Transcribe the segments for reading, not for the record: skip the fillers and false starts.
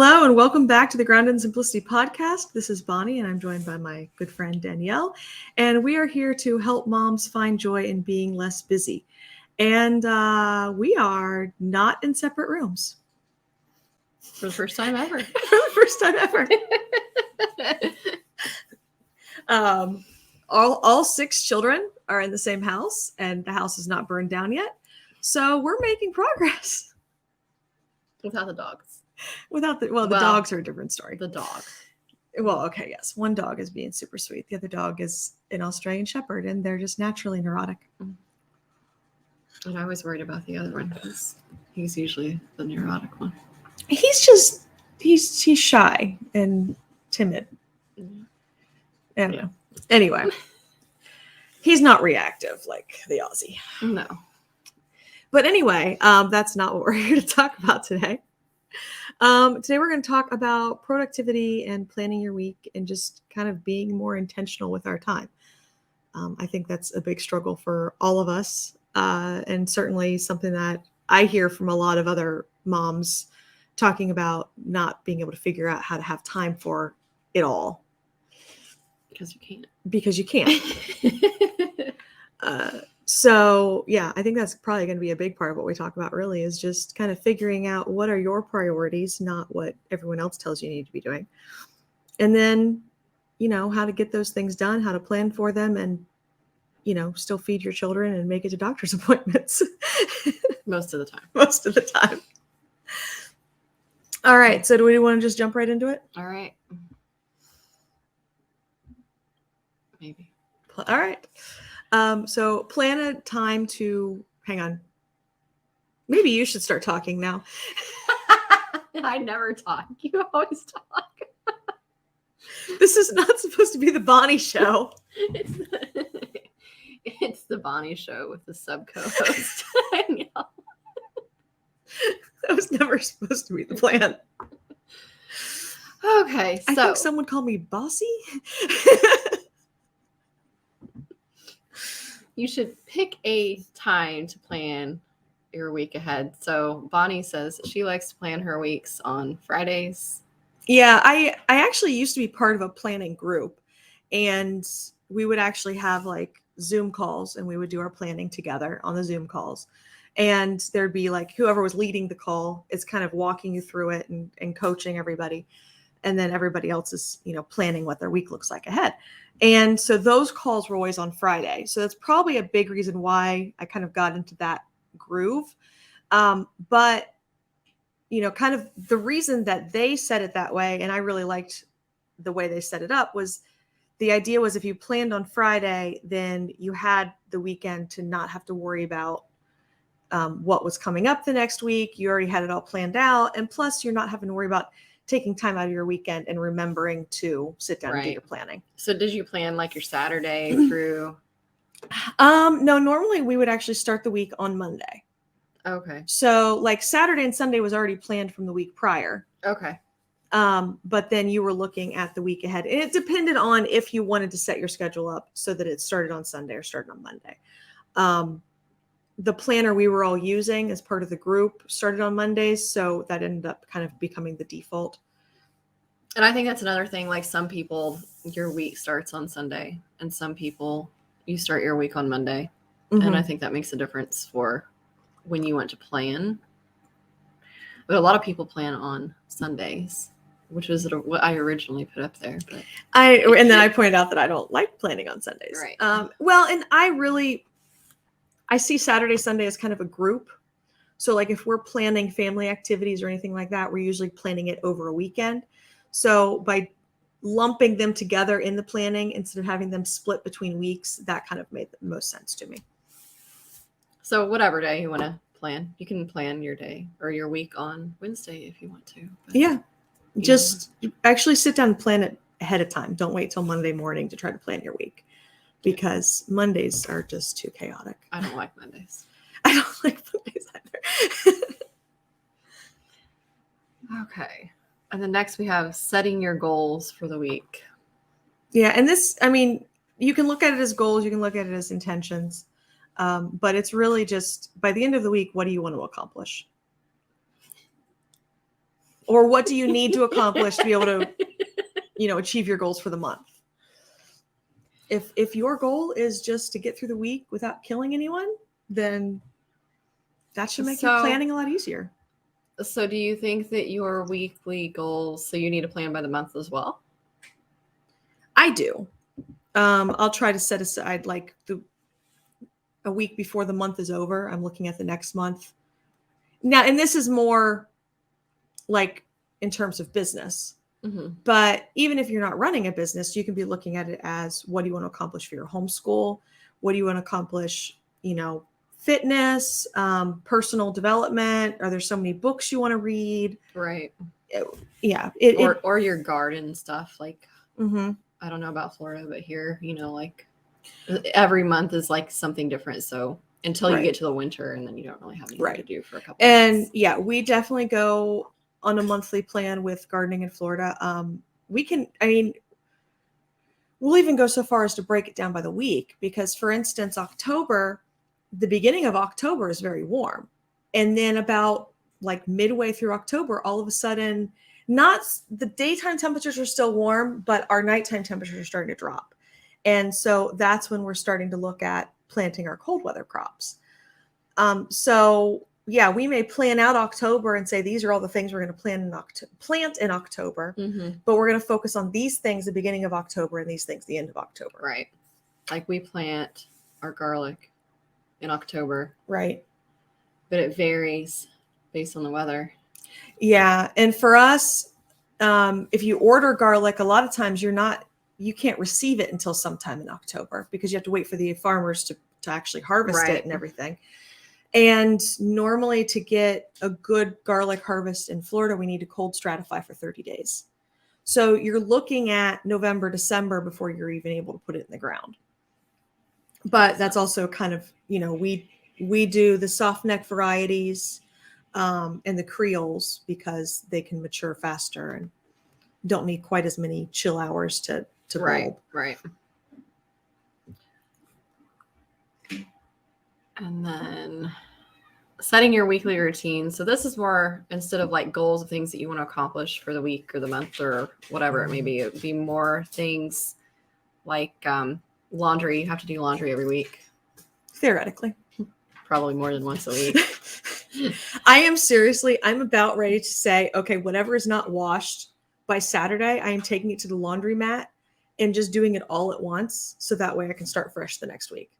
Hello and welcome back to the Grounded in Simplicity podcast. This is Bonnie and I'm joined by my good friend Danielle. And we are here to help moms find joy in being less busy. And we are not in separate rooms. For the first time ever. For the first time ever. All 6 children are in the same house and the house is not burned down yet. So we're making progress. Without the dogs. The dogs are a different story. The dog. Well, okay, yes. One dog is being super sweet. The other dog is an Australian Shepherd, and they're just naturally neurotic. And I was worried about the other one because he's usually the neurotic one. He's shy and timid. I don't know. Anyway, he's not reactive like the Aussie. No. But anyway, that's not what we're here to talk about today. Today we're going to talk about productivity and planning your week and just kind of being more intentional with our time. I think that's a big struggle for all of us, and certainly something that I hear from a lot of other moms talking about not being able to figure out how to have time for it all. Because you can't. Because you can't. So yeah, I think that's probably going to be a big part of what we talk about really is just kind of figuring out what are your priorities, not what everyone else tells you need to be doing. And then, how to get those things done, how to plan for them and, still feed your children and make it to doctor's appointments. Most of the time. Most of the time. All right. So do we want to just jump right into it? All right. Maybe. All right. So plan a time to hang on. Maybe you should start talking now. I never talk. You always talk. This is not supposed to be the Bonnie show. It's the Bonnie show with the sub co-host. That was never supposed to be the plan. Okay, I think someone called me bossy. You should pick a time to plan your week ahead. So Bonnie says she likes to plan her weeks on Fridays. Yeah, I actually used to be part of a planning group, and we would actually have like Zoom calls and we would do our planning together on the Zoom calls. And there'd be like whoever was leading the call is kind of walking you through it and coaching everybody. And then everybody else is, planning what their week looks like ahead. And so those calls were always on Friday. So that's probably a big reason why I kind of got into that groove. But, kind of the reason that they said it that way, and I really liked the way they set it up, was the idea was if you planned on Friday, then you had the weekend to not have to worry about what was coming up the next week. You already had it all planned out. And plus, you're not having to worry about taking time out of your weekend and remembering to sit down and do your planning. So did you plan like your Saturday through? No, normally we would actually start the week on Monday. Okay. So like Saturday and Sunday was already planned from the week prior. Okay. But then you were looking at the week ahead. And it depended on if you wanted to set your schedule up so that it started on Sunday or started on Monday. The planner we were all using as part of the group started on Mondays. So that ended up kind of becoming the default. And I think that's another thing. Like some people, your week starts on Sunday and some people, you start your week on Monday. Mm-hmm. And I think that makes a difference for when you want to plan. But a lot of people plan on Sundays, which was what I originally put up there. But and then I pointed out that I don't like planning on Sundays. Right. Well, and I see Saturday, Sunday as kind of a group. So like if we're planning family activities or anything like that, we're usually planning it over a weekend. So by lumping them together in the planning instead of having them split between weeks, that kind of made the most sense to me. So whatever day you want to plan, you can plan your day or your week on Wednesday if you want to. But yeah. Just actually sit down and plan it ahead of time. Don't wait till Monday morning to try to plan your week. Because Mondays are just too chaotic. I don't like Mondays. I don't like Mondays either. Okay. And then next we have setting your goals for the week. Yeah. And this, you can look at it as goals. You can look at it as intentions. But it's really just by the end of the week, what do you want to accomplish? Or what do you need to accomplish to be able to, achieve your goals for the month? If your goal is just to get through the week without killing anyone, then that should make your planning a lot easier. So do you think that your weekly goals, so you need to plan by the month as well? I do. I'll try to set aside like a week before the month is over. I'm looking at the next month. Now, and this is more like in terms of business. Mm-hmm. But even if you're not running a business, you can be looking at it as, what do you want to accomplish for your homeschool? What do you want to accomplish, fitness, personal development? Are there so many books you want to read? Right. Yeah. Or your garden stuff. Like, mm-hmm. I don't know about Florida, but here, like every month is like something different. So until you get to the winter, and then you don't really have anything to do for a couple months. Yeah, we definitely go on a monthly plan with gardening in Florida. We'll even go so far as to break it down by the week, because for instance, the beginning of October is very warm. And then about like midway through October, all of a sudden, not the daytime temperatures are still warm, but our nighttime temperatures are starting to drop. And so that's when we're starting to look at planting our cold weather crops. So yeah, we may plan out October and say, these are all the things we're going to plant in October, mm-hmm. but we're going to focus on these things the beginning of October and these things the end of October. Right. Like we plant our garlic in October. Right. But it varies based on the weather. Yeah. And for us, if you order garlic, a lot of times you can't receive it until sometime in October, because you have to wait for the farmers to actually harvest it and everything. And normally to get a good garlic harvest in Florida, we need to cold stratify for 30 days. So you're looking at November, December before you're even able to put it in the ground. But that's also kind of, we do the soft neck varieties and the Creoles, because they can mature faster and don't need quite as many chill hours to bulb. Right. And then setting your weekly routine. So this is more, instead of like goals of things that you want to accomplish for the week or the month or whatever it may be, it would be more things like laundry. You have to do laundry every week. Theoretically. Probably more than once a week. I'm about ready to say, okay, whatever is not washed by Saturday, I am taking it to the laundromat and just doing it all at once. So that way I can start fresh the next week.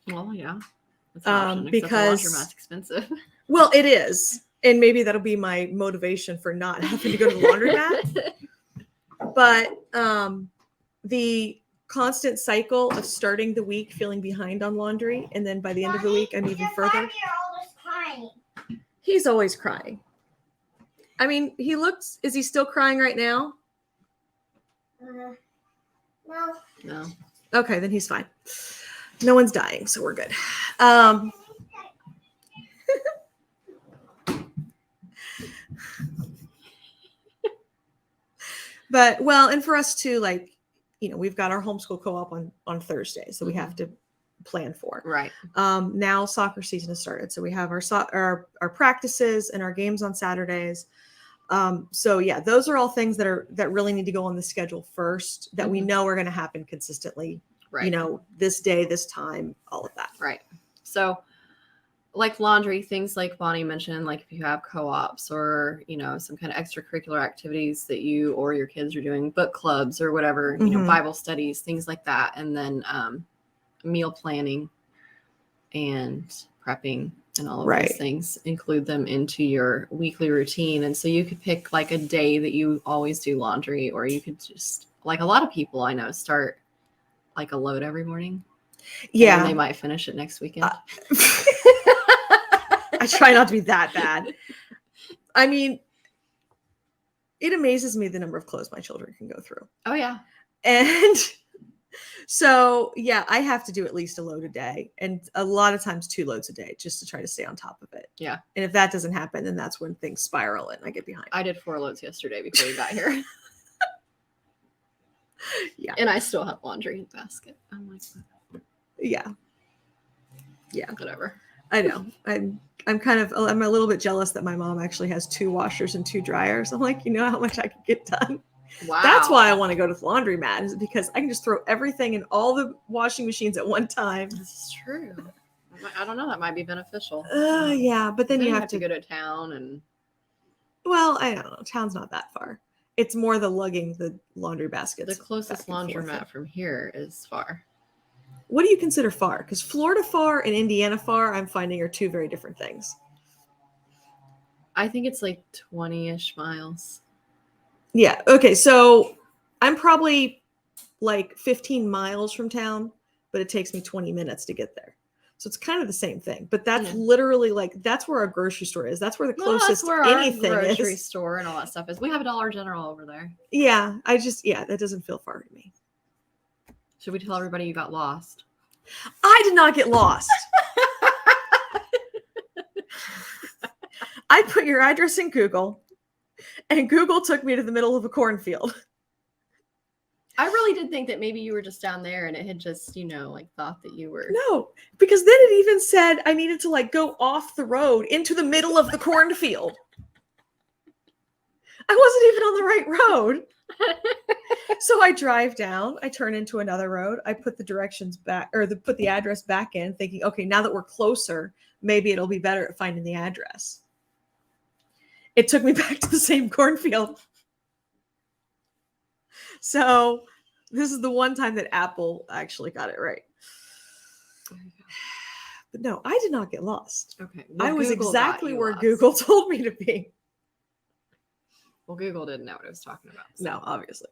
Well, yeah. That's an option, because the laundromat's expensive. Well, it is. And maybe that'll be my motivation for not having to go to the laundromat. But the constant cycle of starting the week feeling behind on laundry, and then by the end of the week, I'm even further. He's always crying. I mean, is he still crying right now? No. Okay, then he's fine. No one's dying, so we're good. But, and for us too, like, we've got our homeschool co-op on Thursday, so we have to plan for. Right. Now soccer season has started, so we have our practices and our games on Saturdays. So yeah, those are all things that really need to go on the schedule first, that we know are going to happen consistently. Right. This day, this time, all of that. Right. So like laundry, things like Bonnie mentioned, like if you have co-ops or, some kind of extracurricular activities that you or your kids are doing, book clubs or whatever, Bible studies, things like that. And then meal planning and prepping and all of those things, include them into your weekly routine. And so you could pick like a day that you always do laundry, or you could just, like a lot of people I know, start like a load every morning. Yeah. And they might finish it next weekend. I try not to be that bad. I mean, it amazes me the number of clothes my children can go through. Oh, yeah. And so, yeah, I have to do at least a load a day, and a lot of times 2 loads a day, just to try to stay on top of it. Yeah. And if that doesn't happen, then that's when things spiral and I get behind. I did 4 loads yesterday before you got here. Yeah. And I still have laundry in the basket. I'm like, yeah. Whatever. I know. I'm a little bit jealous that my mom actually has 2 washers and 2 dryers. I'm like, you know how much I could get done. Wow. That's why I want to go to the laundromat, is because I can just throw everything in all the washing machines at one time. This is true. I don't know. That might be beneficial. Yeah, but then you have to go to town and. Well, I don't know. Town's not that far. It's more the lugging the laundry baskets. The closest laundromat from here is far. What do you consider far? Because Florida far and Indiana far, I'm finding, are 2 very different things. I think it's like 20-ish miles. Yeah. Okay. So I'm probably like 15 miles from town, but it takes me 20 minutes to get there. So it's kind of the same thing. But that's literally like, that's where our grocery store is. That's where the closest that's where anything our grocery is. store and all that stuff is. We have a Dollar General over there. Yeah. That doesn't feel far to me. Should we tell everybody you got lost? I did not get lost. I put your address in Google, and Google took me to the middle of a cornfield. I really did think that maybe you were just down there and it had just, like thought that you were. No, because then it even said I needed to like go off the road into the middle of the cornfield. I wasn't even on the right road. So I drive down, I turn into another road, I put the directions back, or put the address back in, thinking, okay, now that we're closer, maybe it'll be better at finding the address. It took me back to the same cornfield. So this is the one time that Apple actually got it right. But no, I did not get lost. Okay. Well, I was exactly where Google told me to be. Well, Google didn't know what it was talking about. So. No, obviously.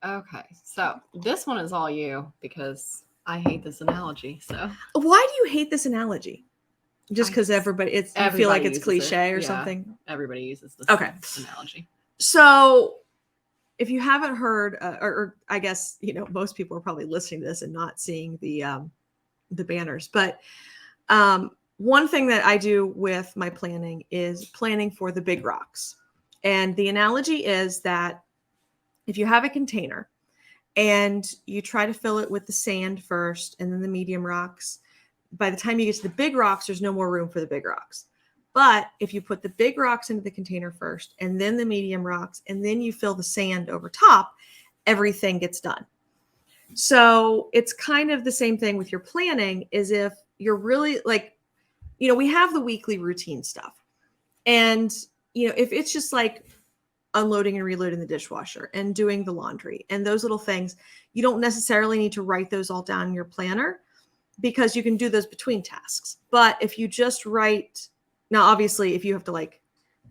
Okay. So this one is all you, because I hate this analogy. So why do you hate this analogy? Just because you feel like it's cliche or something? Everybody uses this analogy. So if you haven't heard, or I guess, most people are probably listening to this and not seeing the banners, but one thing that I do with my planning is planning for the big rocks. And the analogy is that if you have a container and you try to fill it with the sand first and then the medium rocks, by the time you get to the big rocks, there's no more room for the big rocks. But if you put the big rocks into the container first and then the medium rocks, and then you fill the sand over top, everything gets done. So it's kind of the same thing with your planning, is if you're really like, we have the weekly routine stuff. And, if it's just like unloading and reloading the dishwasher and doing the laundry and those little things, you don't necessarily need to write those all down in your planner, because you can do those between tasks. But if you just now, obviously, if you have to like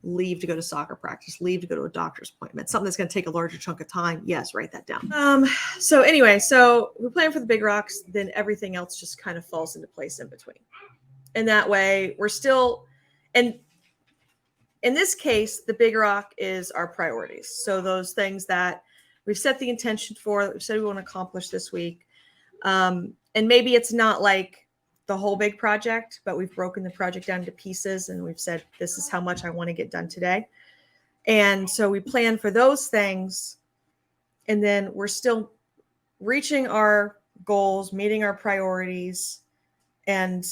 leave to go to soccer practice, leave to go to a doctor's appointment, something that's going to take a larger chunk of time, yes, write that down. So anyway, so we plan for the big rocks, then everything else just kind of falls into place in between. And that way we're still, and in this case, the big rock is our priorities. So those things that we've set the intention for, that we've said we want to accomplish this week. And maybe it's not like the whole big project, but we've broken the project down into pieces and we've said, this is how much I want to get done today. And so we plan for those things. And then we're still reaching our goals, meeting our priorities. And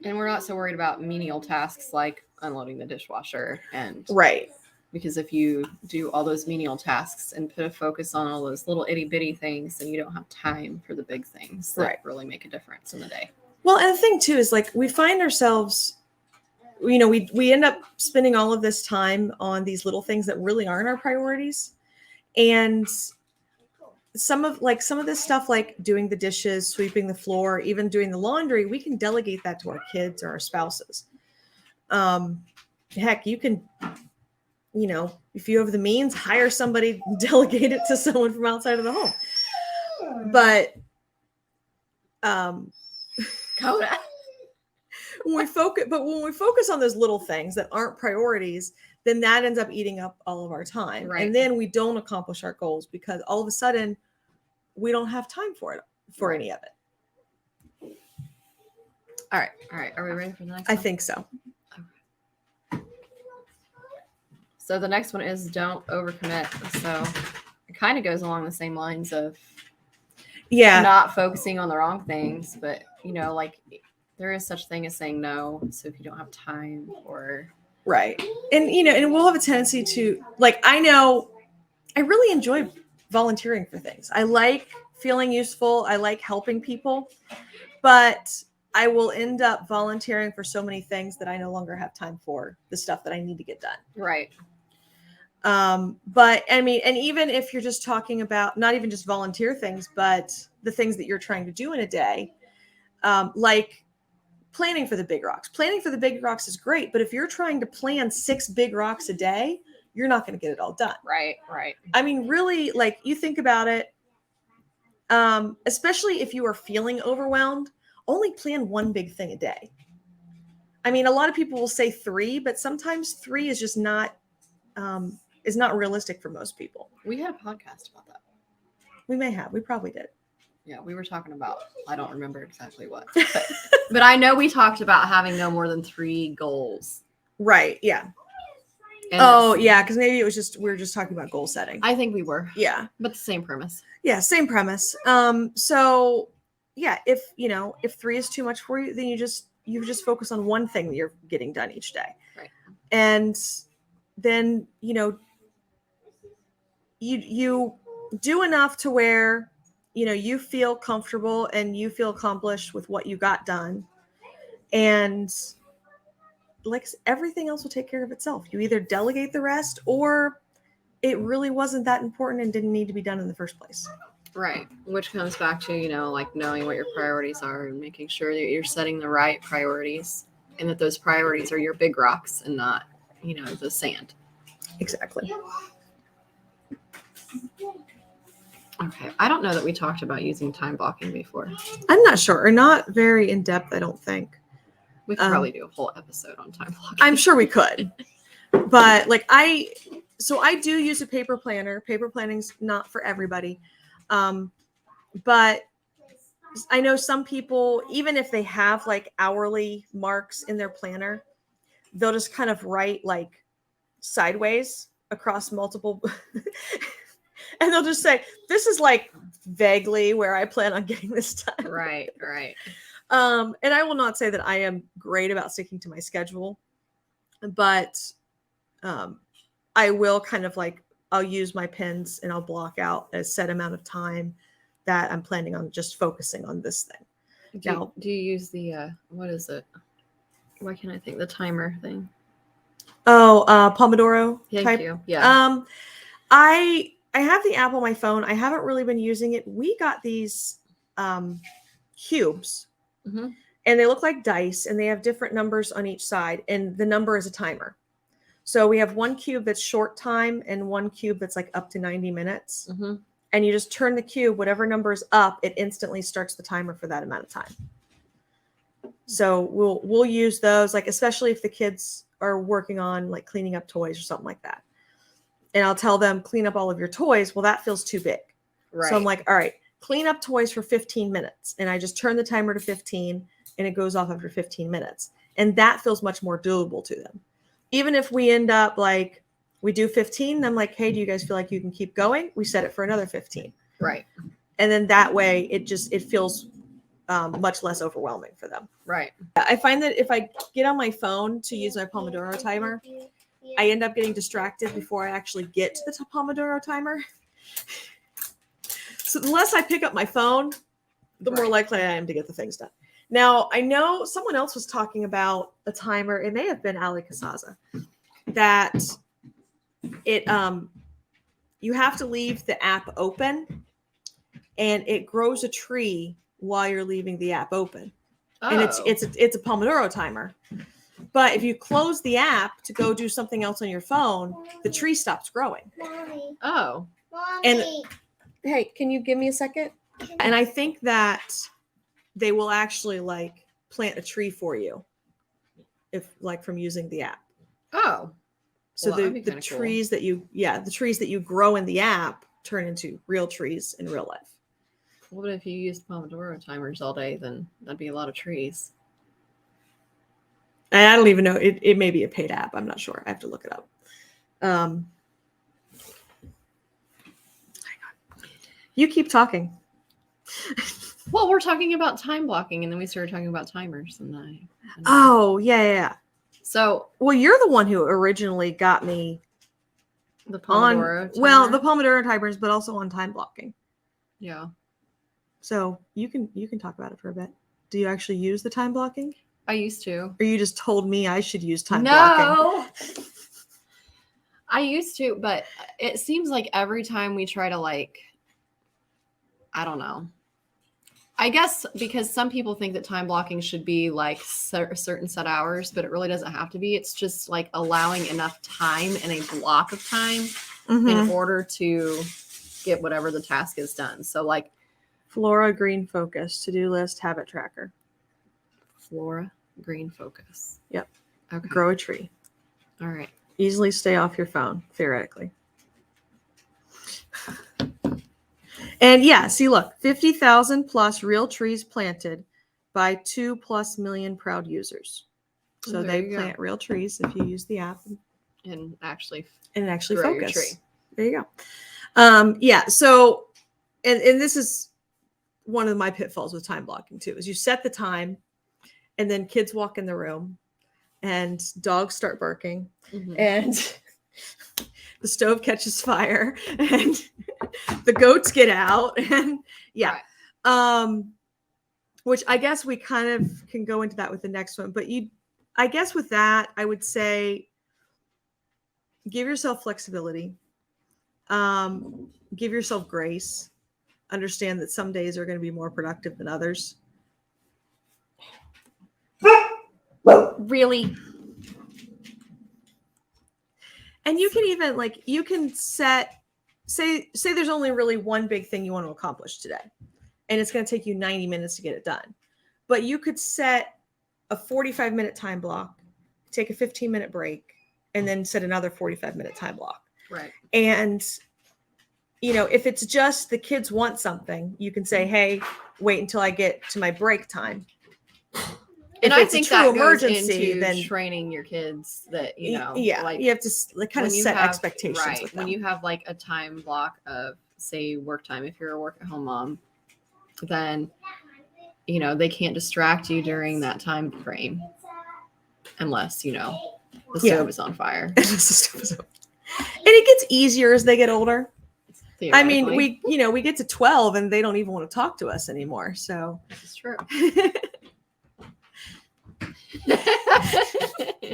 we're not so worried about menial tasks like unloading the dishwasher. And right. Because if you do all those menial tasks and put a focus on all those little itty bitty things, then you don't have time for the big things that really make a difference in the day. Well, and the thing too is like we find ourselves, we end up spending all of this time on these little things that really aren't our priorities. And some of this stuff, like doing the dishes, sweeping the floor, even doing the laundry, we can delegate that to our kids or our spouses. Heck, you can, if you have the means, hire somebody, delegate it to someone from outside of the home. But Coda. when we focus on those little things that aren't priorities, then that ends up eating up all of our time. Right. And then we don't accomplish our goals because all of a sudden we don't have time for any of it. All right. Are we ready for the next one? I think so. Okay. So the next one is don't overcommit. So it kind of goes along the same lines of not focusing on the wrong things, but like there is such thing as saying no. So if you don't have time or Right. And, and we'll have a tendency to, like, I know I really enjoy volunteering for things. I like feeling useful. I like helping people, but I will end up volunteering for so many things that I no longer have time for the stuff that I need to get done. right. But I mean, and even if you're just talking about not even just volunteer things, but the things that you're trying to do in a day, like planning for the big rocks. Planning for the big rocks is great, but if you're trying to plan 6 big rocks a day, you're not going to get it all done. Right. I mean, really, like, you think about it, especially if you are feeling overwhelmed, only plan one big thing a day. I mean, a lot of people will say 3, but sometimes 3 is just not realistic for most people. We had a podcast about that. We may have. We probably did. Yeah, we were talking about, I don't remember exactly what, but I know we talked about having no more than 3 goals. Right. Yeah. And yeah. Because maybe we were just talking about goal setting. I think we were. Yeah. But the same premise. Yeah. Same premise. So yeah, if 3 is too much for you, then you just focus on one thing that you're getting done each day. Right. And then, you do enough to where, you feel comfortable and you feel accomplished with what you got done. And like, everything else will take care of itself. You either delegate the rest, or it really wasn't that important and didn't need to be done in the first place. Right. Which comes back to, like knowing what your priorities are and making sure that you're setting the right priorities and that those priorities are your big rocks and not, the sand. Exactly. Okay. I don't know that we talked about using time blocking before. I'm not sure, or not very in depth, I don't think. We could probably do a whole episode on time blocking. I'm sure we could. But like I do use a paper planner. Paper planning's not for everybody. But I know some people, even if they have like hourly marks in their planner, they'll just kind of write like sideways across multiple and they'll just say, this is like vaguely where I plan on getting this done. Right. And I will not say that I am great about sticking to my schedule, but I will kind of like, I'll use my pens and I'll block out a set amount of time that I'm planning on just focusing on this thing. Do you use the, what is it? Why can't I think? The timer thing. Oh, Pomodoro Thank type. you. Yeah. I have the app on my phone. I haven't really been using it. We got these cubes, mm-hmm. and they look like dice, and they have different numbers on each side, and the number is a timer. So we have one cube that's short time and one cube that's like up to 90 minutes. Mm-hmm. And you just turn the cube, whatever number is up, it instantly starts the timer for that amount of time. So we'll use those, like, especially if the kids are working on like cleaning up toys or something like that. And I'll tell them, clean up all of your toys. Well, that feels too big. Right. So I'm like, all right, clean up toys for 15 minutes. And I just turn the timer to 15 and it goes off after 15 minutes. And that feels much more doable to them. Even if we end up like, we do 15, I'm like, hey, do you guys feel like you can keep going? We set it for another 15. Right. And then that way it feels much less overwhelming for them. Right. I find that if I get on my phone to use my Pomodoro timer, I end up getting distracted before I actually get to the Pomodoro timer. So the less I pick up my phone, the more likely I am to get the things done. Now, I know someone else was talking about a timer. It may have been Ali Casaza, that it you have to leave the app open and it grows a tree while you're leaving the app open. Oh. And it's a Pomodoro timer. But if you close the app to go do something else on your phone, the tree stops growing. Mommy. Oh. Mommy. And hey, can you give me a second? And I think that they will actually like plant a tree for you if like from using the app. Oh. So well, the trees cool. The trees that you grow in the app turn into real trees in real life. Well, but if you use Pomodoro timers all day, then that'd be a lot of trees. And I don't even know. It may be a paid app. I'm not sure. I have to look it up. Hang on. You keep talking. Well, Well, we're talking about time blocking, and then we started talking about timers, Oh, yeah. So, well, you're the one who originally got me the Pomodoro the Pomodoro timers, but also on time blocking. Yeah. So you can talk about it for a bit. Do you actually use the time blocking? I used to. Or you just told me I should use time blocking? No. I used to, but it seems like every time we try to I don't know. I guess because some people think that time blocking should be like certain set hours, but it really doesn't have to be. It's just like allowing enough time in a block of time in order to get whatever the task is done. So like Flora Green Focus, to-do list, habit tracker. Flora Green Focus. Yep. Okay. Grow a tree. All right. Easily stay off your phone, theoretically. And yeah, see, look, 50,000 plus real trees planted by 2+ million proud users. So they plant real trees if you use the app and actually grow focus. Your tree. There you go. Yeah. So, and this is one of my pitfalls with time blocking too, is you set the time and then kids walk in the room and dogs start barking and the stove catches fire and the goats get out and which I guess we kind of can go into that with the next one, but I guess with that, I would say give yourself flexibility, give yourself grace, understand that some days are going to be more productive than others. Really? And you can even you can say there's only really one big thing you want to accomplish today, and it's going to take you 90 minutes to get it done. But you could set a 45-minute time block, take a 15-minute break, and then set another 45-minute time block. Right. And if it's just the kids want something, you can say, hey, wait until I get to my break time. And I think that goes into then training your kids that, you have to kind of set expectations. Right. With them. When you have a time block of, say, work time, if you're a work at home mom, then, they can't distract you during that time frame unless, the stove is on fire. And it gets easier as they get older. I mean, we get to 12 and they don't even want to talk to us anymore. So it's true.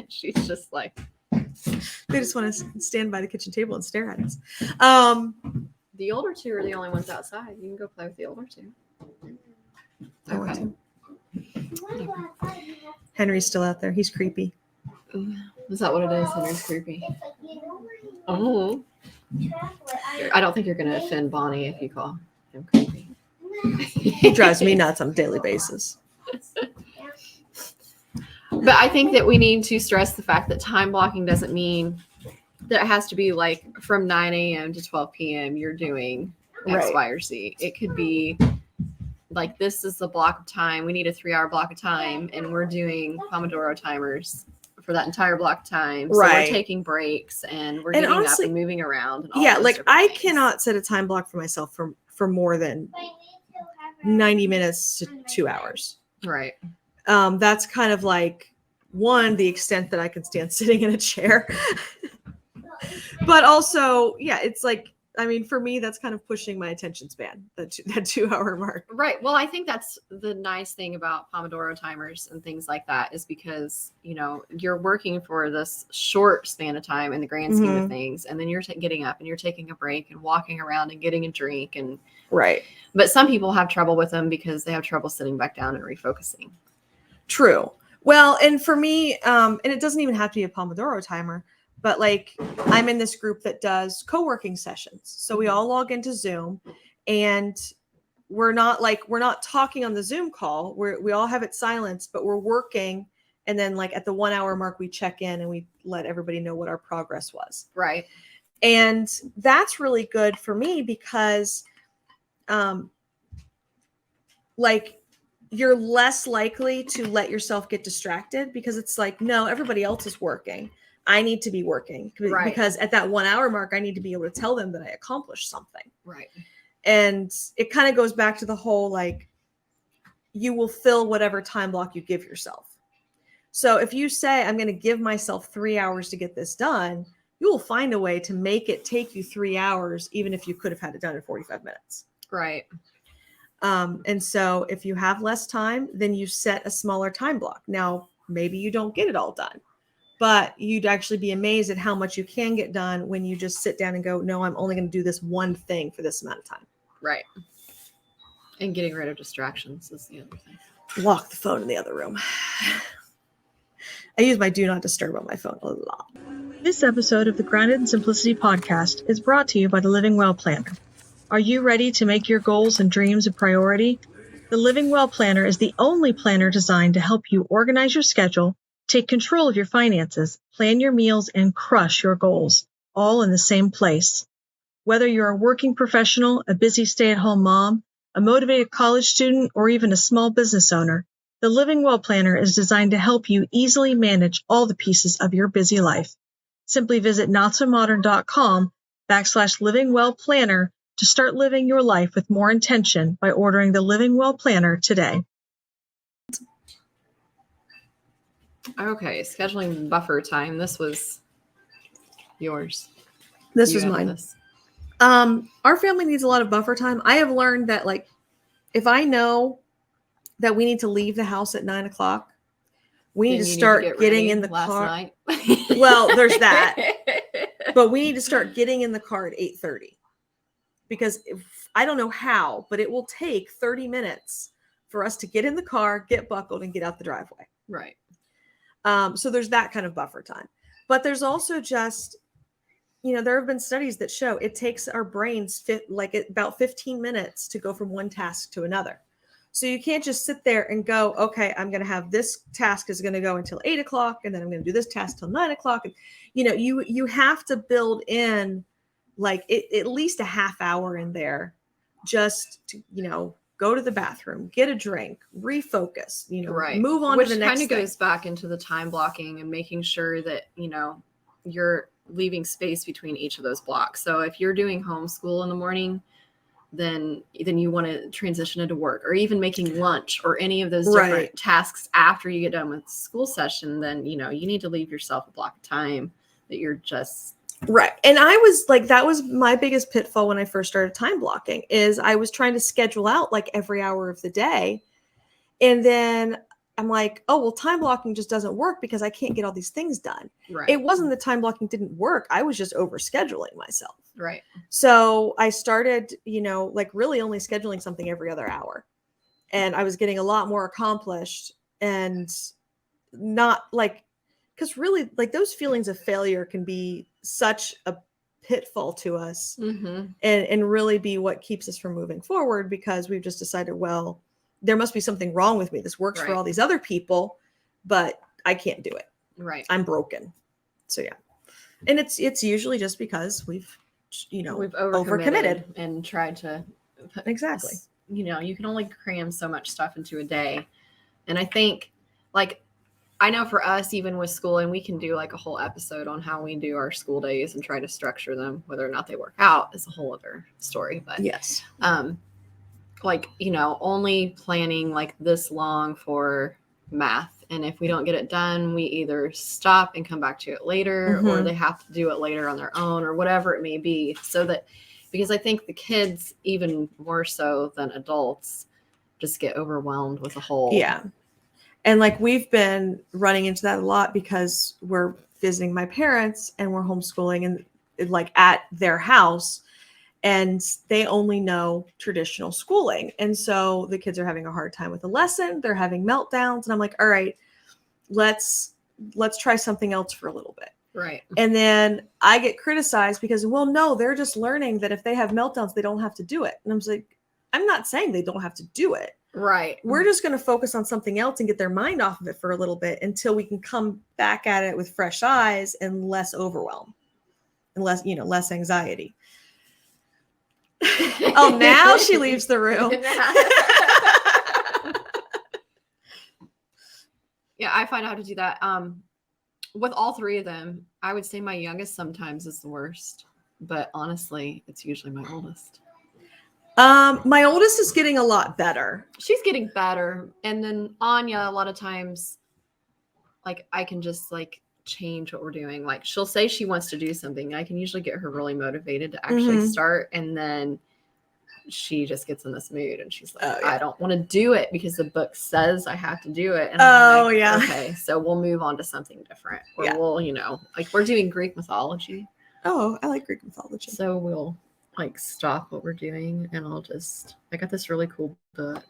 She's just they just want to stand by the kitchen table and stare at us. The older two are the only ones outside. You can go play with the older two. Okay. Henry's still out there. He's creepy. Is that what it is? Henry's creepy. Oh. I don't think you're going to offend Bonnie if you call him creepy. He drives me nuts on a daily basis. But I think that we need to stress the fact that time blocking doesn't mean that it has to be from 9 a.m. to 12 p.m. you're doing X, Y, or Z. It could be this is the block of time. We need a 3-hour block of time, and we're doing Pomodoro timers for that entire block of time. So we're taking breaks, and we're getting up and moving around. And all I cannot set a time block for myself for more than 90 minutes to 2 hours. Right. That's kind of the extent that I can stand sitting in a chair. But also, it's for me, that's kind of pushing my attention span, that 2-hour mark. Right. Well, I think that's the nice thing about Pomodoro timers and things like that is because, you're working for this short span of time in the grand scheme of things. And then you're getting up and you're taking a break and walking around and getting a drink. And right. But some people have trouble with them because they have trouble sitting back down and refocusing. True. Well, and for me, and it doesn't even have to be a Pomodoro timer, but I'm in this group that does co-working sessions. So we all log into Zoom and we're not talking on the Zoom call. We all have it silenced, but we're working. And then at the 1 hour mark, we check in and we let everybody know what our progress was. Right. And that's really good for me because, you're less likely to let yourself get distracted because it's no, everybody else is working. I need to be working because at that 1 hour mark, I need to be able to tell them that I accomplished something. Right. And it kind of goes back to the whole you will fill whatever time block you give yourself. So if you say, I'm going to give myself 3 hours to get this done, you will find a way to make it take you 3 hours, even if you could have had it done in 45 minutes. Right. And so if you have less time, then you set a smaller time block. Now, maybe you don't get it all done, but you'd actually be amazed at how much you can get done when you just sit down and go, no, I'm only going to do this one thing for this amount of time. Right. And getting rid of distractions is the other thing. Lock the phone in the other room. I use my do not disturb on my phone a lot. This episode of the Grounded in Simplicity podcast is brought to you by the Living Well Planner. Are you ready to make your goals and dreams a priority? The Living Well Planner is the only planner designed to help you organize your schedule, take control of your finances, plan your meals, and crush your goals, all in the same place. Whether you're a working professional, a busy stay-at-home mom, a motivated college student, or even a small business owner, the Living Well Planner is designed to help you easily manage all the pieces of your busy life. Simply visit notsomodern.com/livingwellplanner to start living your life with more intention by ordering the Living Well Planner today. Okay, scheduling buffer time. This was yours. This You was got mine. this. Our family needs a lot of buffer time. I have learned that, like, if I know that we need to leave the house at 9 o'clock, we need Then to you start get getting ready in the last car. night. Well, there's that. But we need to start getting in the car at 8:30, because I don't know how, but it will take 30 minutes for us to get in the car, get buckled, and get out the driveway. Right. So there's that kind of buffer time. But there's also just, there have been studies that show it takes our brains about 15 minutes to go from one task to another. So you can't just sit there and go, okay, I'm going to have this task is going to go until 8 o'clock, and then I'm going to do this task till 9 o'clock. And, you have to build in at least a half hour in there just to, go to the bathroom, get a drink, refocus, Right. move on Which to the next kind of thing. goes back into the time blocking and making sure that, you're leaving space between each of those blocks. So if you're doing homeschool in the morning, then you want to transition into work, or even making lunch, or any of those different Right. tasks after you get done with school session, then, you need to leave yourself a block of time that you're just right. And I was like, that was my biggest pitfall when I first started time blocking, is I was trying to schedule out like every hour of the day. And then I'm like, oh, well, time blocking just doesn't work because I can't get all these things done. right. It wasn't that time blocking didn't work. I was just overscheduling myself. Right. So I started, really only scheduling something every other hour. And I was getting a lot more accomplished, and not because really, those feelings of failure can be such a pitfall to us, Mm-hmm. and really be what keeps us from moving forward, because we've just decided, well, there must be something wrong with me. This works for Right. all these other people, but I can't do it. Right. I'm broken. So yeah. And it's usually just because we've overcommitted and tried to exactly. You can only cram so much stuff into a day. And I think, I know for us, even with school, and we can do like a whole episode on how we do our school days and try to structure them. Whether or not they work out is a whole other story. But yes, only planning like this long for math. And if we don't get it done, we either stop and come back to it later, or they have to do it later on their own, or whatever it may be. So that, because I think the kids, even more so than adults, just get overwhelmed with the whole. Yeah. And we've been running into that a lot, because we're visiting my parents and we're homeschooling, and at their house, and they only know traditional schooling. And so the kids are having a hard time with the lesson. They're having meltdowns. And I'm like, all right, let's try something else for a little bit. Right. And then I get criticized because, well, no, they're just learning that if they have meltdowns, they don't have to do it. And I'm like, I'm not saying they don't have to do it. Right. We're just going to focus on something else and get their mind off of it for a little bit, until we can come back at it with fresh eyes and less overwhelm and less anxiety. Oh, now she leaves the room. Yeah, I find out how to do that. With all three of them, I would say my youngest sometimes is the worst, but honestly, it's usually my oldest. My oldest is getting a lot better. She's getting better. And then Anya, a lot of times, like I can just like change what we're doing. Like she'll say she wants to do something. I can usually get her really motivated to actually start. And then she just gets in this mood and she's like, I don't want to do it because the book says I have to do it. And I'm like, yeah. Okay, so we'll move on to something different. Or we'll, like we're doing Greek mythology. Oh, I like Greek mythology. So we'll like stop what we're doing and I got this really cool book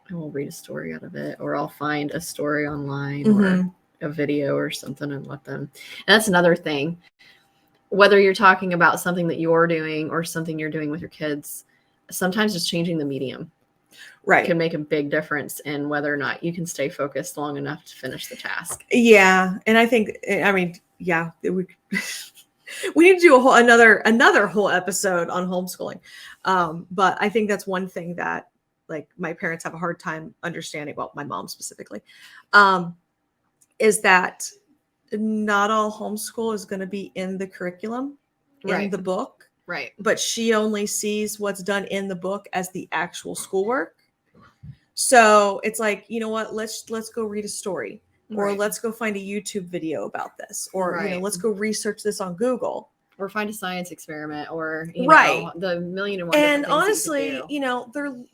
and we'll read a story out of it, or I'll find a story online or a video or something and let them. And that's another thing. Whether you're talking about something that you're doing or something you're doing with your kids, sometimes just changing the medium can make a big difference in whether or not you can stay focused long enough to finish the task. Yeah. And I think, we need to do another whole episode on homeschooling. But I think that's one thing that like my parents have a hard time understanding. Well, my mom specifically, is that not all homeschool is going to be in the curriculum, in the book. Right. But she only sees what's done in the book as the actual schoolwork. So it's like, you know what, let's go read a story, or let's go find a YouTube video about this, or, let's go research this on Google. Or find a science experiment, or, the million and one. And honestly,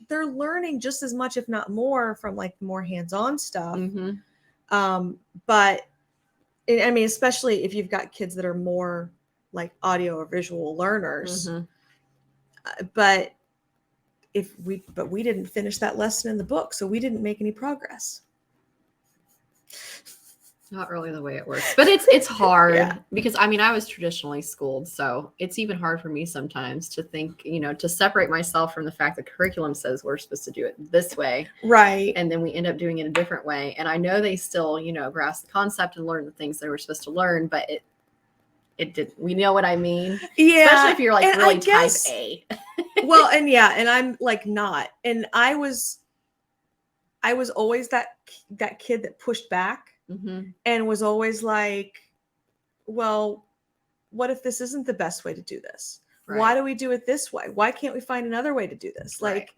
they're learning just as much, if not more, from like more hands-on stuff. But especially if you've got kids that are more like audio or visual learners. But we didn't finish that lesson in the book, so we didn't make any progress. Not really the way it works, but it's hard because I was traditionally schooled, so it's even hard for me sometimes to think, to separate myself from the fact that curriculum says we're supposed to do it this way, right? And then we end up doing it a different way. And I know they still, grasp the concept and learn the things they were supposed to learn, but it didn't. We know what I mean? Yeah, especially if you're like really type A. Well, and I'm like not, and I was always that kid that pushed back. And was always like, well, what if this isn't the best way to do this? Right. Why do we do it this way? Why can't we find another way to do this? Like,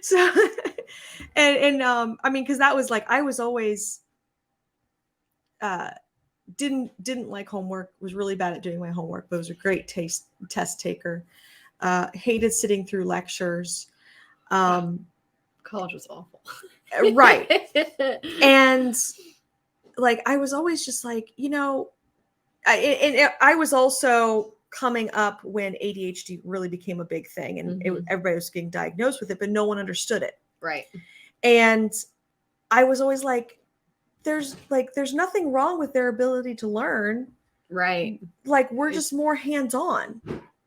so, because that was like, I was always, didn't like homework, was really bad at doing my homework, but was a great test taker, hated sitting through lectures. College was awful. Right. And like, I was always just like, I was also coming up when ADHD really became a big thing, and everybody was getting diagnosed with it, but no one understood it. Right. And I was always like, there's nothing wrong with their ability to learn. Right. Like, we're just more hands-on.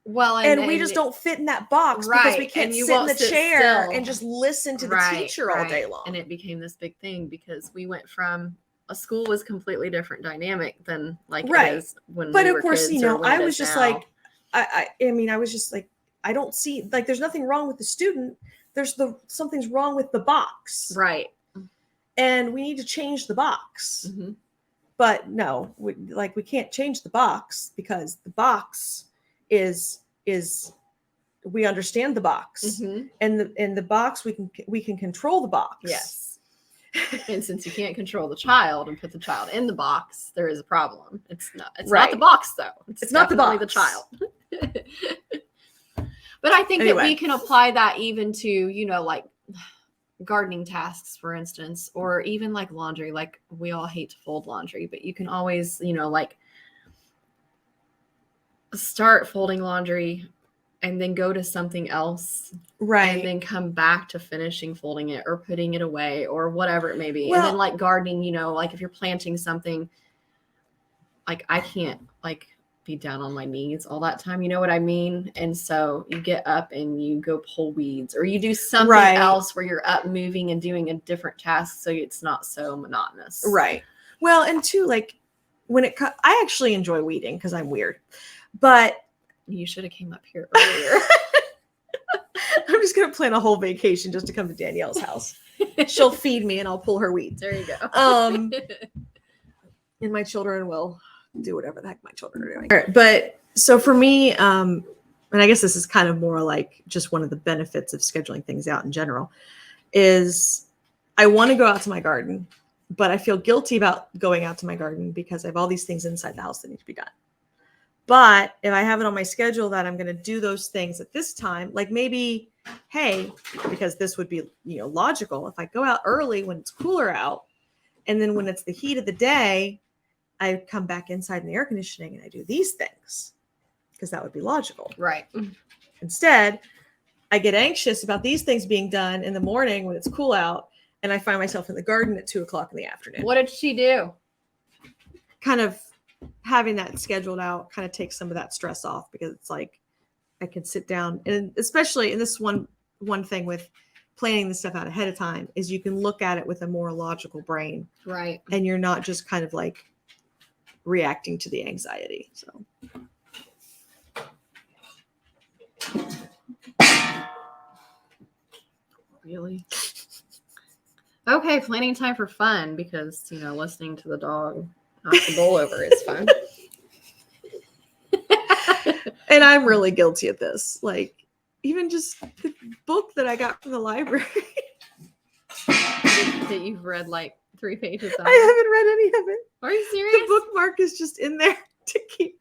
Well, and we just don't fit in that box because we can't sit in the chair and just listen to the teacher all day long. And it became this big thing because we went from a school was completely different dynamic than like it is when we were kids. I was just like, I was just like, I don't see, like, there's nothing wrong with the student. Something's wrong with the box. Right. And we need to change the box. But no, we can't change the box because the box is we understand the box, and the box we can control the box. Yes. And since you can't control the child and put the child in the box, there is a problem. It's not the box though. It's not the box. The child. But I think that we can apply that even to, like gardening tasks, for instance, or even like laundry. Like, we all hate to fold laundry, but you can always, like start folding laundry and then go to something else, right? And then come back to finishing folding it or putting it away or whatever it may be. Well, and then like gardening, like if you're planting something, like I can't like be down on my knees all that time, you know what I mean? And so you get up and you go pull weeds, or you do something else where you're up moving and doing a different task so it's not so monotonous. Right. Well, and too, like I actually enjoy weeding because I'm weird. But you should have came up here earlier. I'm just going to plan a whole vacation just to come to Danielle's house. She'll feed me and I'll pull her weeds. There you go. And my children will do whatever the heck my children are doing. But so for me, and I guess this is kind of more like just one of the benefits of scheduling things out in general, is I want to go out to my garden, but I feel guilty about going out to my garden because I have all these things inside the house that need to be done. But if I have it on my schedule that I'm going to do those things at this time, like maybe, hey, because this would be, logical. If I go out early when it's cooler out, and then when it's the heat of the day, I come back inside in the air conditioning and I do these things, because that would be logical. Right. Instead, I get anxious about these things being done in the morning when it's cool out, and I find myself in the garden at 2:00 in the afternoon. What did she do? Kind of having that scheduled out kind of takes some of that stress off, because it's like I can sit down, and especially in this one thing with planning this stuff out ahead of time is you can look at it with a more logical brain. Right. And you're not just kind of like reacting to the anxiety. So Really? Okay, planning time for fun, because listening to the dog knock the bowl over is fun. And I'm really guilty of this. Like, even just the book that I got from the library. that you've read like 3 pages of. I haven't read any of it. Are you serious? The bookmark is just in there to keep,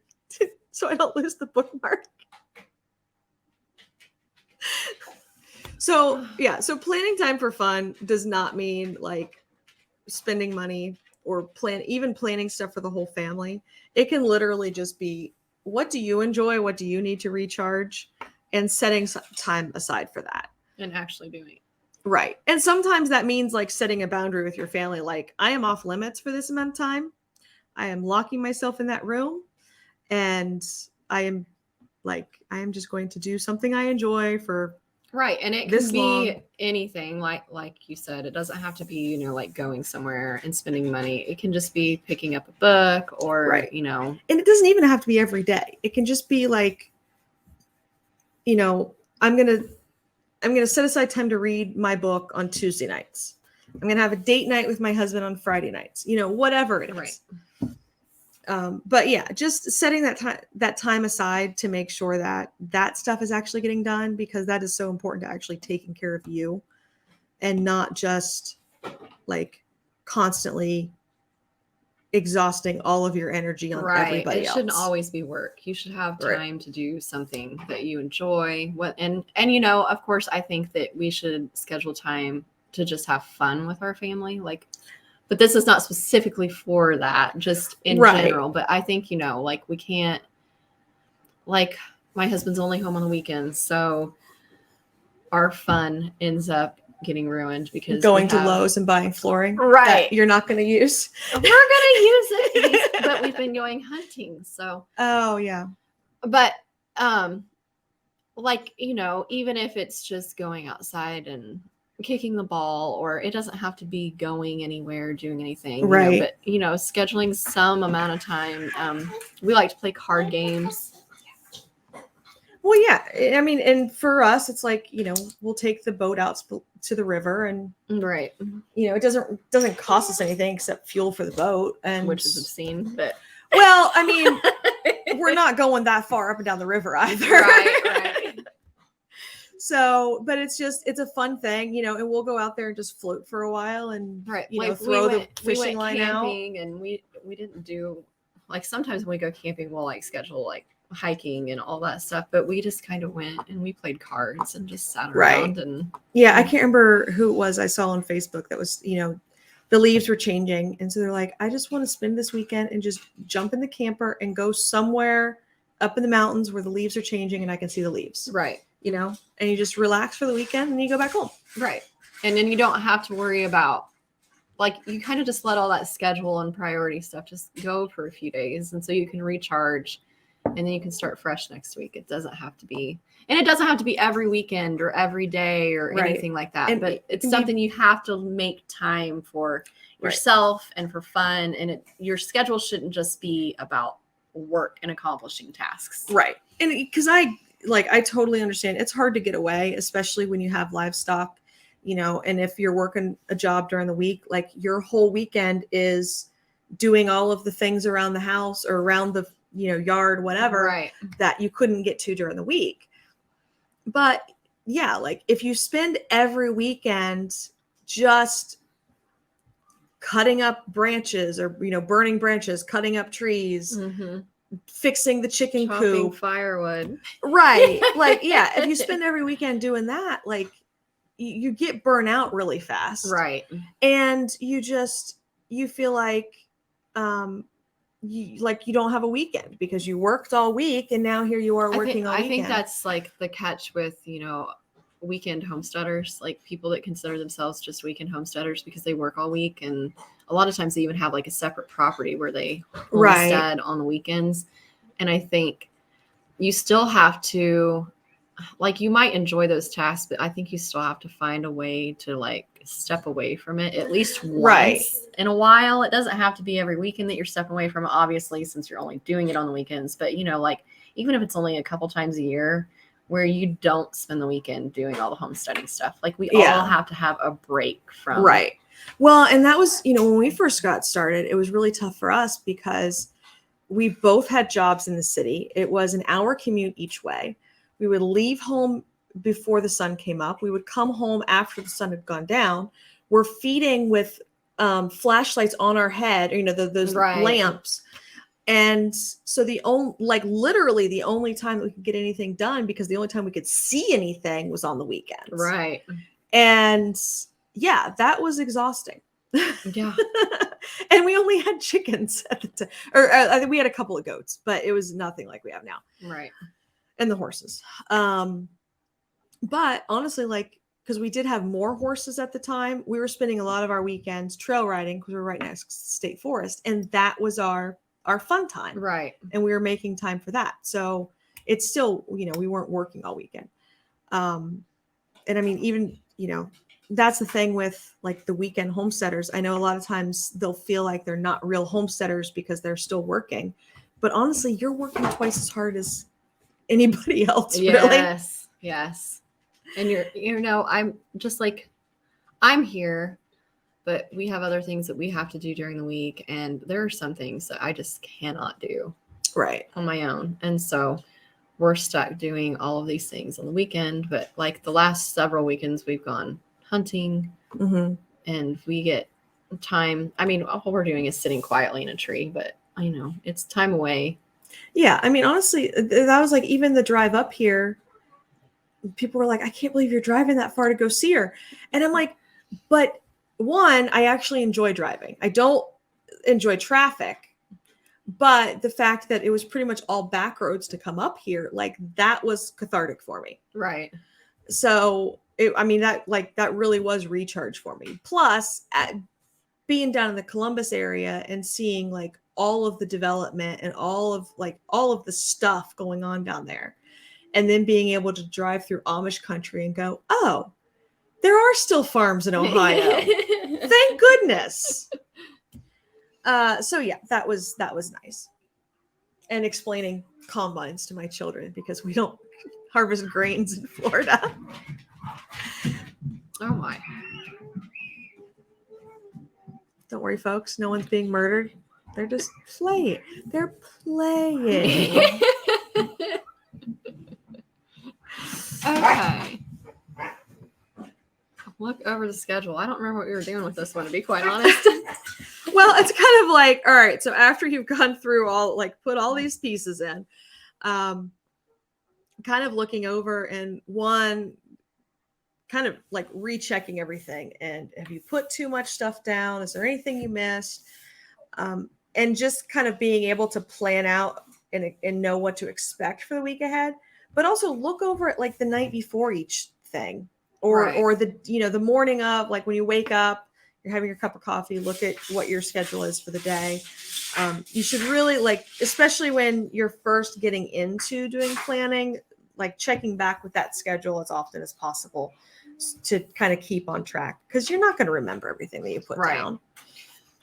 so I don't lose the bookmark. So planning time for fun does not mean like spending money or planning stuff for the whole family. It can literally just be, what do you enjoy? What do you need to recharge? And setting time aside for that. And actually doing it. Right. And sometimes that means like setting a boundary with your family. Like, I am off limits for this amount of time. I am locking myself in that room, and I am just going to do something I enjoy for right. And it this can be long. anything, like you said. It doesn't have to be, like going somewhere and spending money. It can just be picking up a book or, Right. And it doesn't even have to be every day. It can just be like, I'm going to set aside time to read my book on Tuesday nights. I'm going to have a date night with my husband on Friday nights, whatever it is. Right. But yeah, just setting that time aside to make sure that stuff is actually getting done, because that is so important to actually taking care of you, and not just like constantly exhausting all of your energy on everybody else. It shouldn't always be work. You should have time to do something that you enjoy. And of course, I think that we should schedule time to just have fun with our family. But this is not specifically for that, just in general. But I think, we can't, like, my husband's only home on the weekends. So our fun ends up getting ruined because going to Lowe's and buying flooring. Right. That you're not going to use. We're going to use it, but we've been going hunting. So. Oh, yeah. But, even if it's just going outside and kicking the ball, or it doesn't have to be going anywhere, doing anything, right? But scheduling some amount of time. We like to play card games. Well, yeah, I mean, and for us, it's like, we'll take the boat out to the river, and right, it doesn't cost us anything except fuel for the boat, and which is obscene. But well, I mean, we're not going that far up and down the river either. Right. So, but it's a fun thing, and we'll go out there and just float for a while, and throw the fishing line out. And we didn't do, sometimes when we go camping, we'll schedule hiking and all that stuff, but we just kind of went and we played cards and just sat around. And I can't remember who it was I saw on Facebook that was, the leaves were changing, and so they're like, I just want to spend this weekend and just jump in the camper and go somewhere up in the mountains where the leaves are changing and I can see the leaves. Right. And you just relax for the weekend and you go back home. Right. And then you don't have to worry about, you kind of just let all that schedule and priority stuff just go for a few days. And so you can recharge, and then you can start fresh next week. It doesn't have to be every weekend or every day or anything like that. But it's something you have to make time for yourself and for fun. And your schedule shouldn't just be about work and accomplishing tasks. Right. And because I totally understand. It's hard to get away, especially when you have livestock, and if you're working a job during the week, your whole weekend is doing all of the things around the house or around yard, whatever, Right. that you couldn't get to during the week. But yeah, like if you spend every weekend just cutting up branches or, burning branches, cutting up trees, fixing the chicken Chopping coop, firewood. right? Like, yeah, if you spend every weekend doing that, like you get burnt out really fast. Right. And you feel like, you don't have a weekend because you worked all week and now here you are working all weekend. I think that's like the catch with, weekend homesteaders, like people that consider themselves just weekend homesteaders because they work all week. And a lot of times they even have like a separate property where they homestead on the weekends. And I think you still have to, like, you might enjoy those tasks, but I think you still have to find a way to like step away from it at least once in a while. It doesn't have to be every weekend that you're stepping away from it, obviously, since you're only doing it on the weekends. But like even if it's only a couple times a year where you don't spend the weekend doing all the homesteading stuff, like we all have to have a break from. Right. Well, and that was, when we first got started, it was really tough for us because we both had jobs in the city. It was an hour commute each way. We would leave home before the sun came up. We would come home after the sun had gone down. We're feeding with flashlights on our head, those lamps. And so literally the only time that we could get anything done, because the only time we could see anything was on the weekends. Right. And yeah, that was exhausting. Yeah. And we only had chickens at the time, or I think we had a couple of goats, but it was nothing like we have now. Right. And the horses. But honestly, like, because we did have more horses at the time, we were spending a lot of our weekends trail riding because we were right next to the state forest. And that was our fun time. Right. And we were making time for that. So it's still, we weren't working all weekend. And I mean, even, that's the thing with like the weekend homesteaders. I know a lot of times they'll feel like they're not real homesteaders because they're still working. But honestly, you're working twice as hard as anybody else, really. Yes. And I'm just like, I'm here, but we have other things that we have to do during the week. And there are some things that I just cannot do on my own. And so we're stuck doing all of these things on the weekend. But like the last several weekends, we've gone hunting and we get time. I mean, all we're doing is sitting quietly in a tree, but it's time away. Yeah. I mean, honestly, that was like even the drive up here. People were like, I can't believe you're driving that far to go see her. And I'm like, but one, I actually enjoy driving. I don't enjoy traffic, but the fact that it was pretty much all back roads to come up here, like that was cathartic for me. Right. So, that really was recharge for me. Plus, being down in the Columbus area and seeing like all of the development and all of the stuff going on down there. And then being able to drive through Amish country and go, oh, there are still farms in Ohio. Thank goodness. So yeah, that was nice. And explaining combines to my children because we don't harvest grains in Florida. Oh my. Don't worry, folks. No one's being murdered. They're just playing. They're playing. Okay. Look over the schedule. I don't remember what we were doing with this one, to be quite honest. Well, it's kind of like, all right, so after you've gone through put all these pieces in, kind of looking over and one, kind of like rechecking everything. And have you put too much stuff down? Is there anything you missed? And just kind of being able to plan out and know what to expect for the week ahead. But also look over it like the night before each thing or the, the morning of, like when you wake up, you're having your cup of coffee, look at what your schedule is for the day. You should really especially when you're first getting into doing planning, like checking back with that schedule as often as possible to kind of keep on track because you're not going to remember everything that you put down.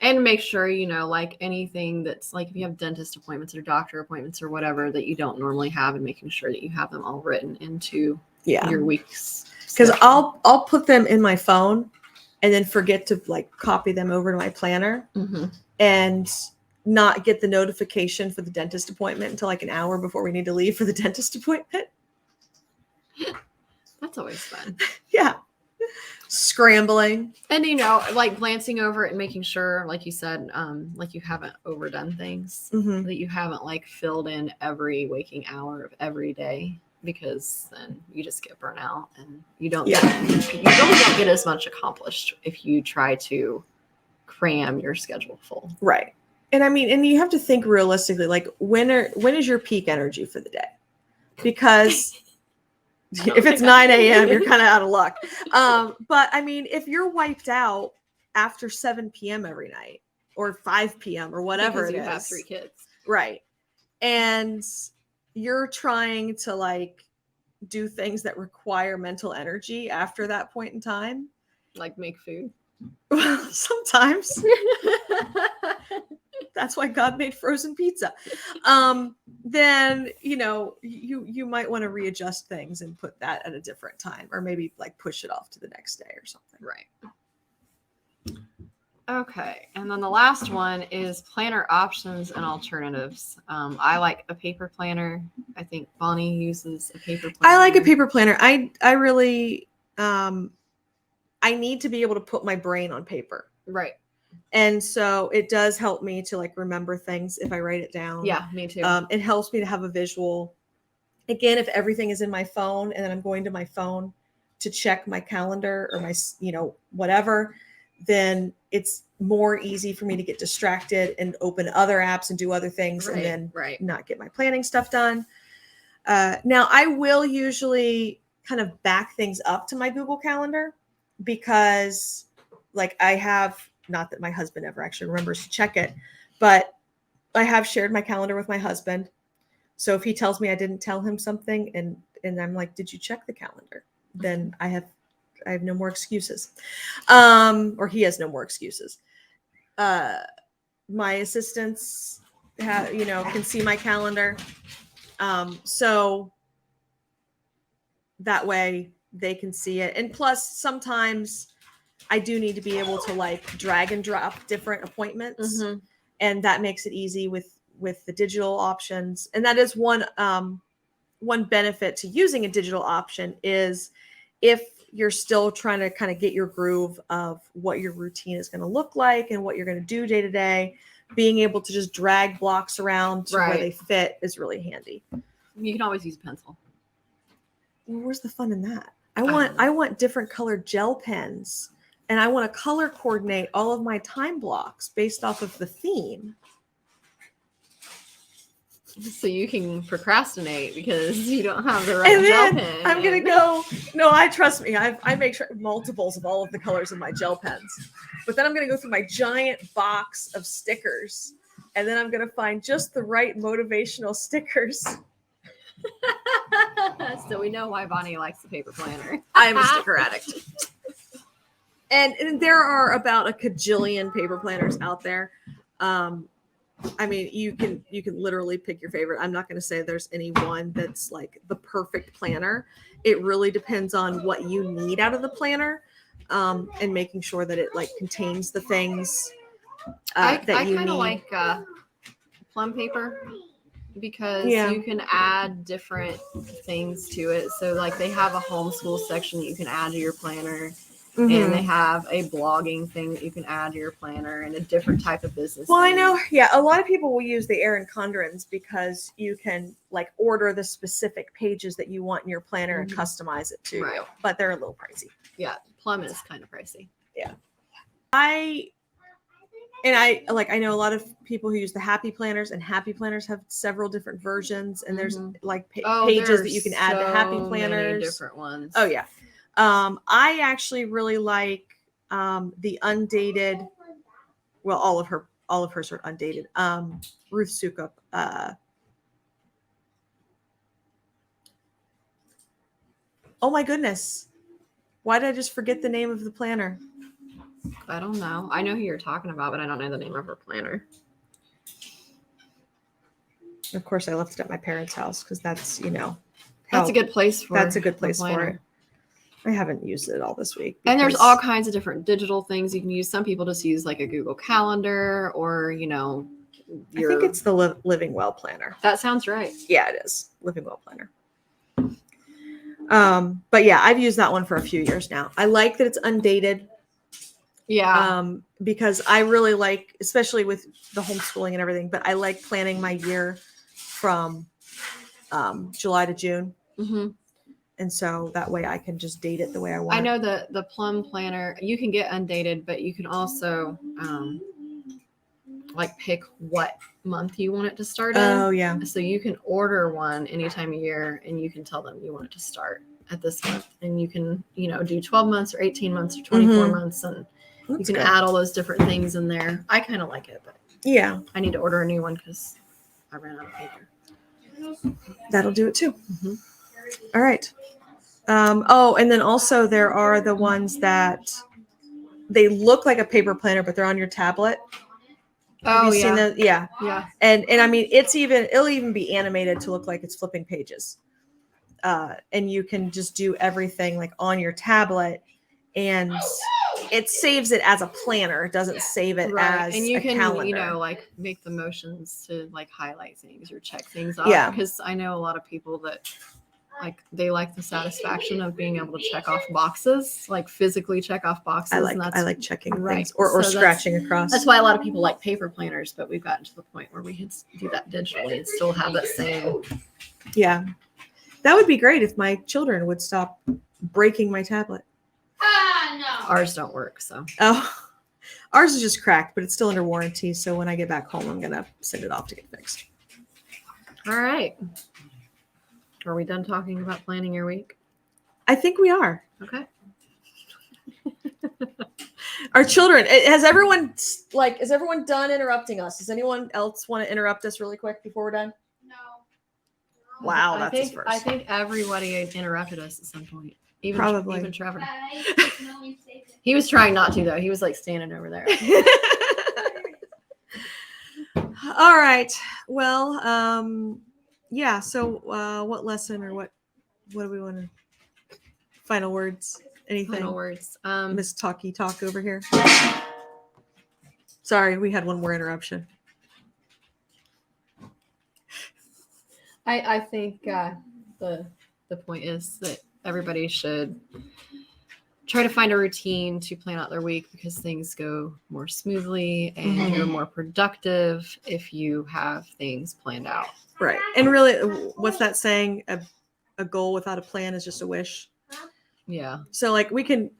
And make sure, like anything that's like if you have dentist appointments or doctor appointments or whatever that you don't normally have and making sure that you have them all written into your week's. Because I'll put them in my phone and then forget to copy them over to my planner. Mm-hmm. And not get the notification for the dentist appointment until like an hour before we need to leave for the dentist appointment. That's always fun. Yeah. Scrambling. And, you know, like glancing over it and making sure, like you said, like you haven't overdone things, Mhm. that you haven't like filled in every waking hour of every day, because then you just get burnt out and you don't Yeah. you really don't get as much accomplished if you try to cram your schedule full. Right. And I mean, and you have to think realistically, like when is your peak energy for the day? Because if it's 9 a.m., you're kind of out of luck. But I mean, if you're wiped out after 7 p.m. every night or 5 p.m. or whatever Because it you is, have 3 kids. right? And you're trying to like do things that require mental energy after that point in time. Like make food. Sometimes. That's why God made frozen pizza. Then, you know, you might want to readjust things and put that at a different time, or maybe like push it off to the next day or something. Right. Okay. And then the last one is planner options and alternatives. I like a paper planner. I think Bonnie uses a paper planner. I like a paper planner. I really I need to be able to put my brain on paper. Right. And so it does help me to like remember things if I write it down. Yeah, me too. It helps me to have a visual. Again, if everything is in my phone and then I'm going to my phone to check my calendar or my, you know, whatever, then it's more easy for me to get distracted and open other apps and do other things and then not get my planning stuff done. Now, I will usually kind of back things up to my Google Calendar because like I have, not that my husband ever actually remembers to check it, but I have shared my calendar with my husband. So if he tells me I didn't tell him something and I'm like, did you check the calendar? Then I have no more excuses. Or he has no more excuses. My assistants can see my calendar. So that way they can see it. And plus sometimes I do need to be able to like drag and drop different appointments. Mm-hmm. And that makes it easy with the digital options. And that is one benefit to using a digital option is if you're still trying to kind of get your groove of what your routine is going to look like and what you're going to do day to day, being able to just drag blocks around to where they fit is really handy. You can always use a pencil. Well, where's the fun in that? I want different colored gel pens, and I want to color coordinate all of my time blocks based off of the theme. So you can procrastinate because you don't have the right gel pen. I'm going to go, no, trust me. I make sure multiples of all of the colors of my gel pens. But then I'm going to go through my giant box of stickers. And then I'm going to find just the right motivational stickers. So we know why Bonnie likes the paper planner. I'm a sticker addict. And there are about a cajillion paper planners out there. I mean, you can literally pick your favorite. I'm not going to say there's any one that's like the perfect planner. It really depends on what you need out of the planner, and making sure that it like contains the things that you need. I kind of like plum paper because you can add different things to it. So like they have a homeschool section that you can add to your planner. Mm-hmm. And they have a blogging thing that you can add to your planner and a different type of business. Well, thing. I know. Yeah. A lot of people will use the Erin Condrens because you can like order the specific pages that you want in your planner and customize it to you, but they're a little pricey. Yeah. Plum is kind of pricey. Yeah. I know a lot of people who use the Happy Planners, and Happy Planners have several different versions, and there's like pages that you can add to Happy Planners. Many different ones. Oh yeah. I actually really like the undated. Well, all of hers are undated. Ruth Sukup. Oh my goodness! Why did I just forget the name of the planner? I don't know. I know who you're talking about, but I don't know the name of her planner. Of course, I left it at my parents' house because that's that's a good place for. That's a good place for it. I haven't used it all this week. And there's all kinds of different digital things you can use. Some people just use like a Google Calendar or, I think it's the Living Well planner. That sounds right. Yeah, it is. Living Well planner. But yeah, I've used that one for a few years now. I like that it's undated. Yeah. Because I really like, especially with the homeschooling and everything, but I like planning my year from July to June. Mm-hmm. And so that way I can just date it the way I want. I know the plum planner, you can get undated, but you can also like pick what month you want it to start in. Oh, yeah. So you can order one any time of year and you can tell them you want it to start at this month. And you can, do 12 months or 18 months or 24 months. And you can add all those different things in there. I kind of like it, but yeah, I need to order a new one because I ran out of paper. That'll do it too. Mm-hmm. All right. And then also there are the ones that they look like a paper planner, but they're on your tablet. Have you seen those? Yeah. Yeah. And I mean, it'll even be animated to look like it's flipping pages. And you can just do everything like on your tablet, and it saves it as a planner. It doesn't save it as and you can calendar. like make the motions to like highlight things or check things off. Yeah. Because I know a lot of people that like they like the satisfaction of being able to check off boxes, like physically check off boxes. I like checking things or scratching across. That's why a lot of people like paper planners, but we've gotten to the point where we can do that digitally and still have that same. Yeah. That would be great if my children would stop breaking my tablet. No. Ours don't work, so. Oh, ours is just cracked, but it's still under warranty. So when I get back home, I'm going to send it off to get fixed. All right. Are we done talking about planning your week? I think we are. Okay. Our children, is everyone done interrupting us? Does anyone else want to interrupt us really quick before we're done? No. Wow, that's his first. I think everybody interrupted us at some point. Probably. Even Trevor. He was trying not to, though. He was like standing over there. All right. Well, yeah. So what lesson or what do we want to final words? Anything? Final words. Miss Talky Talk over here. Sorry, we had one more interruption. I think the point is that everybody should try to find a routine to plan out their week because things go more smoothly and you're more productive if you have things planned out. Right. And really, what's that saying? A goal without a plan is just a wish. Yeah. So like we can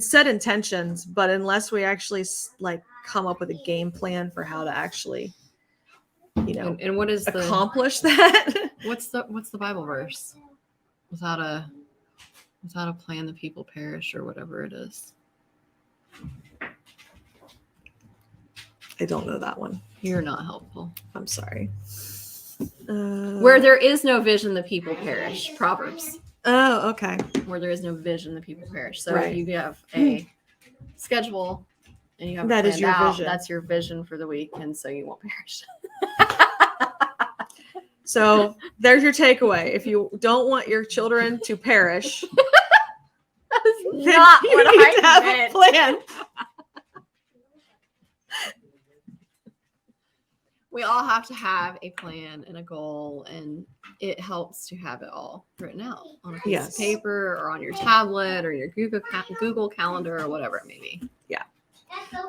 set intentions, but unless we actually like come up with a game plan for how to actually, and what is accomplish that? What's the Bible verse? Without a plan, the people perish, or whatever it is. I don't know that one. You're not helpful. I'm sorry. Where there is no vision, the people perish. Proverbs. Oh, okay. Where there is no vision, the people perish. So right. If you have a schedule and you have that is your vision. That's your vision for the week, and so you won't perish. So there's your takeaway. If you don't want your children to perish, that is not what I meant. A plan. We all have to have a plan and a goal, and it helps to have it all written out on a piece of paper or on your tablet or your Google Calendar or whatever it may be. Yeah.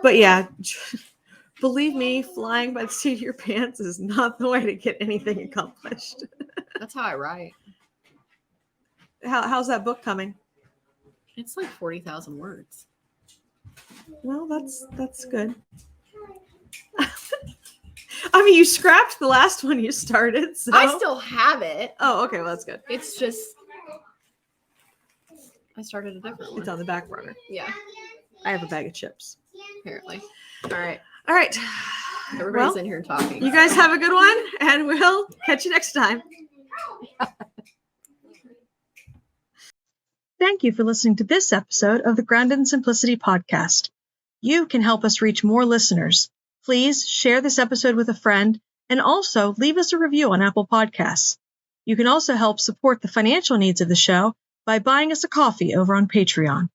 But yeah, believe me, flying by the seat of your pants is not the way to get anything accomplished. That's how I write. How's that book coming? It's like 40,000 words. Well, that's good. I mean, you scrapped the last one you started, so I still have it. Oh, okay, well that's good. It's just I started a different one. It's on the back burner. Yeah. I have a bag of chips. Apparently. All right. Everybody's in here talking. You guys have a good one, and we'll catch you next time. Thank you for listening to this episode of the Grounded in Simplicity podcast. You can help us reach more listeners. Please share this episode with a friend and also leave us a review on Apple Podcasts. You can also help support the financial needs of the show by buying us a coffee over on Patreon.